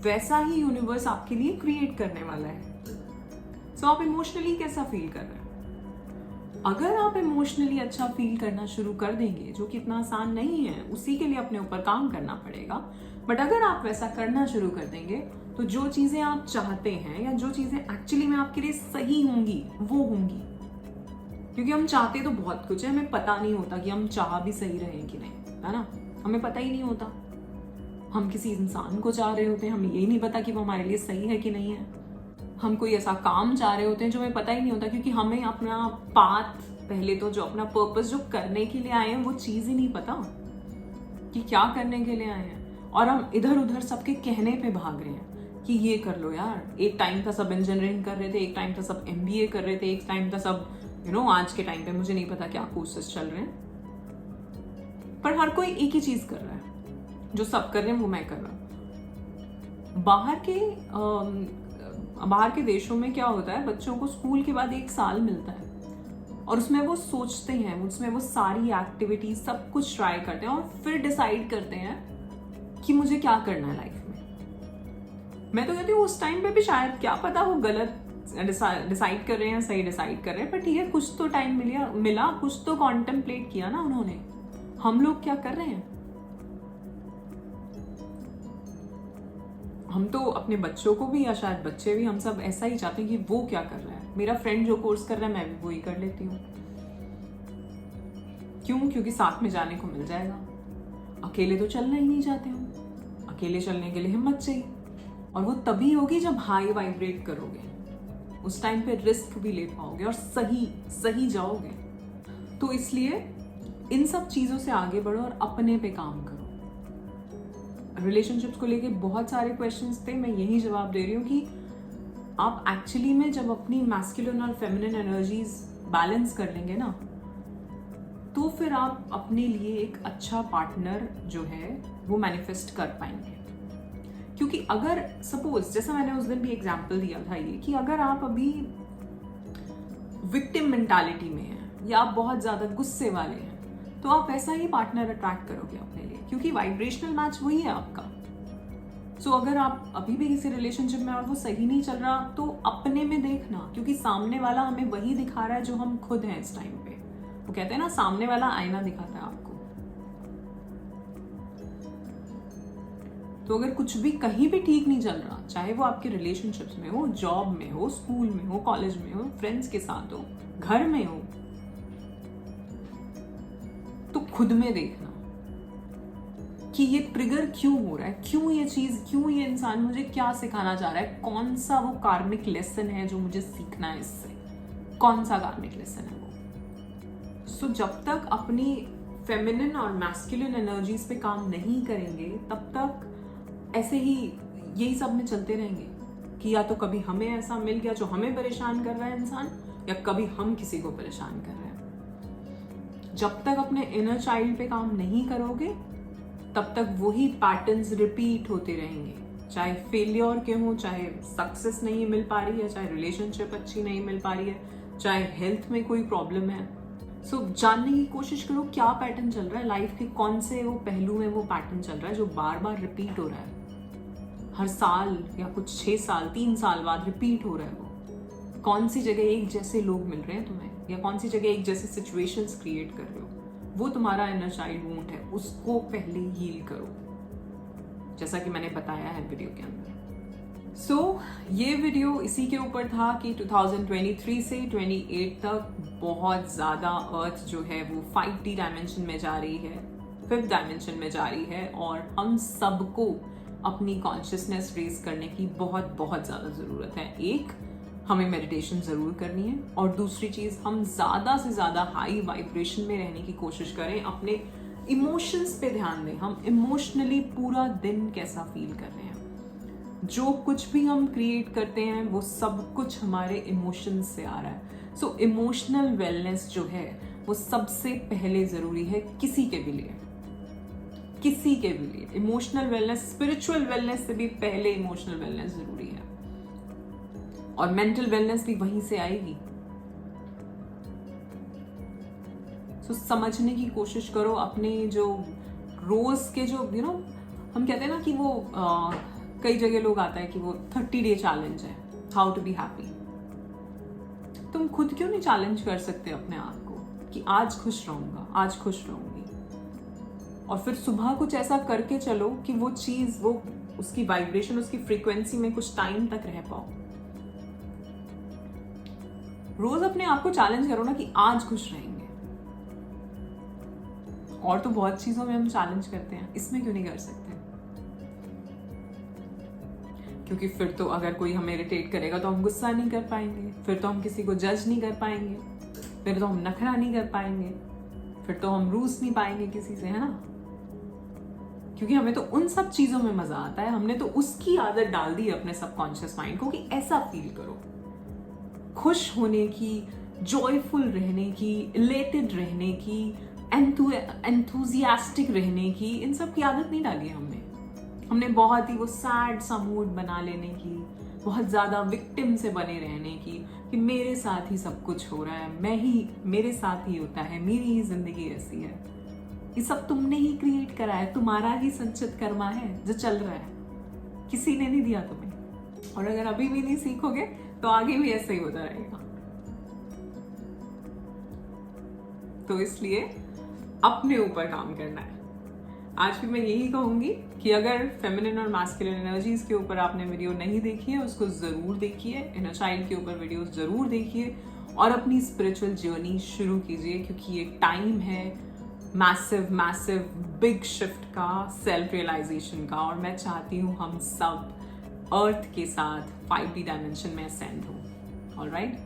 वैसा ही यूनिवर्स आपके लिए क्रिएट करने वाला है। सो आप इमोशनली कैसा फील कर रहे हो? अगर आप इमोशनली अच्छा फील करना शुरू कर देंगे, जो कि इतना आसान नहीं है, उसी के लिए अपने ऊपर काम करना पड़ेगा, बट अगर आप वैसा करना शुरू कर देंगे तो जो चीजें आप चाहते हैं या जो चीजें एक्चुअली में आपके लिए सही होंगी वो होंगी। क्योंकि हम चाहते तो बहुत कुछ है, हमें पता नहीं होता कि हम चाह भी सही रहे कि नहीं, है ना? हमें पता ही नहीं होता। हम किसी इंसान को चाह रहे होते हैं, हमें यही नहीं पता कि वो हमारे लिए सही है कि नहीं है। हम कोई ऐसा काम चाह रहे होते हैं जो हमें पता ही नहीं होता, क्योंकि हमें अपना पाथ, पहले तो जो अपना पर्पस जो करने के लिए आए हैं वो चीज ही नहीं पता कि क्या करने के लिए आए हैं। और हम इधर उधर सबके कहने पे भाग रहे हैं कि ये कर लो यार। एक टाइम था सब इंजीनियरिंग कर रहे थे, एक टाइम था सब MBA कर रहे थे, एक टाइम था सब आज के टाइम पे मुझे नहीं पता क्या कोर्सेस चल रहे हैं। पर हर कोई एक ही चीज कर रहा है, जो सब कर रहे हैं वो मैं कर रहा हूँ। बाहर के देशों में क्या होता है, बच्चों को स्कूल के बाद 1 साल मिलता है और उसमें वो सोचते हैं, उसमें वो सारी एक्टिविटीज सब कुछ ट्राई करते हैं और फिर डिसाइड करते हैं कि मुझे क्या करना है लाइफ में। मैं तो कहती हूँ उस टाइम पे भी शायद क्या पता वो गलत डिसाइड कर रहे हैं, सही डिसाइड कर रहे हैं, पर ठीक है, कुछ तो टाइम मिला, कुछ तो कॉन्टेम्पलेट किया ना उन्होंने। हम लोग क्या कर रहे हैं? हम तो अपने बच्चों को भी, या शायद बच्चे भी, हम सब ऐसा ही चाहते हैं कि वो क्या कर रहा है, मेरा फ्रेंड जो कोर्स कर रहा है मैं भी वही कर लेती हूँ। क्यों? क्योंकि साथ में जाने को मिल जाएगा। अकेले तो चलना ही नहीं चाहते हम। अकेले चलने के लिए हिम्मत चाहिए, और वो तभी होगी जब हाई वाइब्रेट करोगे। उस टाइम पे रिस्क भी ले पाओगे और सही जाओगे। तो इसलिए इन सब चीजों से आगे बढ़ो और अपने पे काम करो। रिलेशनशिप्स को लेके बहुत सारे क्वेश्चंस थे, मैं यही जवाब दे रही हूँ कि आप एक्चुअली में जब अपनी मैस्कुलिन और फेमिनिन एनर्जीज बैलेंस कर लेंगे ना, तो फिर आप अपने लिए एक अच्छा पार्टनर जो है वो मैनिफेस्ट कर पाएंगे। क्योंकि अगर सपोज, जैसा मैंने उस दिन भी एग्जांपल दिया था ये, कि अगर आप अभी विक्टिम मेंटालिटी में हैं या आप बहुत ज्यादा गुस्से वाले हैं, तो आप वैसा ही पार्टनर अट्रैक्ट करोगे अपने लिए, क्योंकि वाइब्रेशनल मैच वही है आपका। सो अगर आप अभी भी किसी रिलेशनशिप में और वो सही नहीं चल रहा, तो अपने में देखना, क्योंकि सामने वाला हमें वही दिखा रहा है जो हम खुद हैं इस टाइम पे। वो कहते हैं ना, सामने वाला आईना दिखाता है आपको। तो अगर कुछ भी कहीं भी ठीक नहीं चल रहा, चाहे वो आपके रिलेशनशिप्स में हो, जॉब में हो, स्कूल में हो, कॉलेज में हो, फ्रेंड्स के साथ हो, घर में हो, तो खुद में देखना कि ये ट्रिगर क्यों हो रहा है, क्यों ये चीज, क्यों ये इंसान मुझे क्या सिखाना चाह रहा है, कौन सा वो कार्मिक लेसन है जो मुझे सीखना है इससे, कौन सा कार्मिक लेसन है वो। सो जब तक अपनी फेमिनिन और मैस्कुलिन एनर्जीज पे काम नहीं करेंगे तब तक ऐसे ही यही सब में चलते रहेंगे कि या तो कभी हमें ऐसा मिल गया जो हमें परेशान कर रहा है इंसान, या कभी हम किसी को परेशान कर रहे हैं। जब तक अपने इनर चाइल्ड पे काम नहीं करोगे तब तक वही पैटर्न्स रिपीट होते रहेंगे, चाहे फेलियर के हों, चाहे सक्सेस नहीं मिल पा रही है, चाहे रिलेशनशिप अच्छी नहीं मिल पा रही है, चाहे हेल्थ में कोई प्रॉब्लम है। सो जानने की कोशिश करो क्या पैटर्न चल रहा है लाइफ के, कौन से वो पहलू में वो पैटर्न चल रहा है जो बार बार रिपीट हो रहा है, हर साल या कुछ 6 साल 3 साल बाद रिपीट हो रहा है। वो कौन सी जगह एक जैसे लोग मिल रहे हैं तुम्हें, या कौन सी जगह एक जैसे सिचुएशंस क्रिएट कर रहे हो, वो तुम्हारा इनर चाइल्ड वुंड है, उसको पहले हील करो, जैसा कि मैंने बताया है वीडियो के अंदर। ये वीडियो इसी के ऊपर था कि 2023 से 28 तक बहुत ज़्यादा अर्थ जो है वो 5D डायमेंशन में जा रही है, 5th डायमेंशन में जा रही है, और हम सबको अपनी कॉन्शियसनेस रेज करने की बहुत बहुत ज़्यादा ज़रूरत है। एक, हमें मेडिटेशन ज़रूर करनी है, और दूसरी चीज़ हम ज़्यादा से ज़्यादा हाई वाइब्रेशन में रहने की कोशिश करें, अपने इमोशंस पे ध्यान दें, हम इमोशनली पूरा दिन कैसा फील कर रहे हैं। जो कुछ भी हम क्रिएट करते हैं वो सब कुछ हमारे इमोशंस से आ रहा है। सो इमोशनल वेलनेस जो है वो सबसे पहले ज़रूरी है किसी के भी लिए, किसी के भी लिए। इमोशनल वेलनेस स्पिरिचुअल वेलनेस से भी पहले इमोशनल वेलनेस ज़रूरी है, और मेंटल वेलनेस भी वहीं से आएगी। तो समझने की कोशिश करो अपने जो रोज के जो हम कहते हैं ना कि वो कई जगह लोग आता है कि वो 30 डे चैलेंज है, हाउ टू बी हैप्पी। तुम खुद क्यों नहीं चैलेंज कर सकते अपने आप को कि आज खुश रहूंगा, आज खुश रहूंगी, और फिर सुबह कुछ ऐसा करके चलो कि वो चीज, वो उसकी वाइब्रेशन, उसकी फ्रीक्वेंसी में कुछ टाइम तक रह पाओ। रोज अपने आप को चैलेंज करो ना कि आज खुश रहेंगे। और तो बहुत चीजों में हम चैलेंज करते हैं, इसमें क्यों नहीं कर सकते? क्योंकि फिर तो अगर कोई हमें इरिटेट करेगा तो हम गुस्सा नहीं कर पाएंगे, फिर तो हम किसी को जज नहीं कर पाएंगे, फिर तो हम नखरा नहीं कर पाएंगे, फिर तो हम रूस नहीं पाएंगे किसी से, है ना? क्योंकि हमें तो उन सब चीजों में मजा आता है, हमने तो उसकी आदत डाल दी है अपने सबकॉन्शियस माइंड को कि ऐसा फील करो, खुश होने की, जॉयफुल रहने की, इलेटेड रहने की, एंथुजियास्टिक रहने की, इन सब की आदत नहीं डाली है हमने बहुत ही वो सैड सा मूड बना लेने की, बहुत ज़्यादा विक्टिम से बने रहने की, कि मेरे साथ ही सब कुछ हो रहा है, मेरे साथ ही होता है, मेरी ही जिंदगी ऐसी है। ये सब तुमने ही क्रिएट करा है, तुम्हारा ही संचित कर्मा है जो चल रहा है, किसी ने नहीं दिया तुम्हें। और अगर अभी भी नहीं सीखोगे तो आगे भी ऐसे ही होता रहेगा। तो इसलिए अपने ऊपर काम करना है। आज भी मैं यही कहूंगी कि अगर फेमिनिन और मैस्कुलिन एनर्जीज के ऊपर आपने वीडियो नहीं देखी है, उसको जरूर देखिए, इनर चाइल्ड के ऊपर वीडियोस जरूर देखिए, और अपनी स्पिरिचुअल जर्नी शुरू कीजिए, क्योंकि ये टाइम है मैसिव बिग शिफ्ट का, सेल्फ रियलाइजेशन का, और मैं चाहती हूँ हम सब अर्थ के साथ 5D डायमेंशन में असेंड हो। Alright,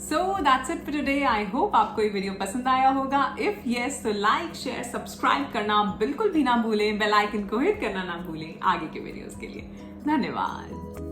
so that's it for today. I hope आपको ये वीडियो पसंद आया होगा। इफ यस तो लाइक, शेयर, सब्सक्राइब करना बिल्कुल भी ना भूलें, बेल आइकन को हिट करना ना भूलें आगे के वीडियोस के लिए। धन्यवाद।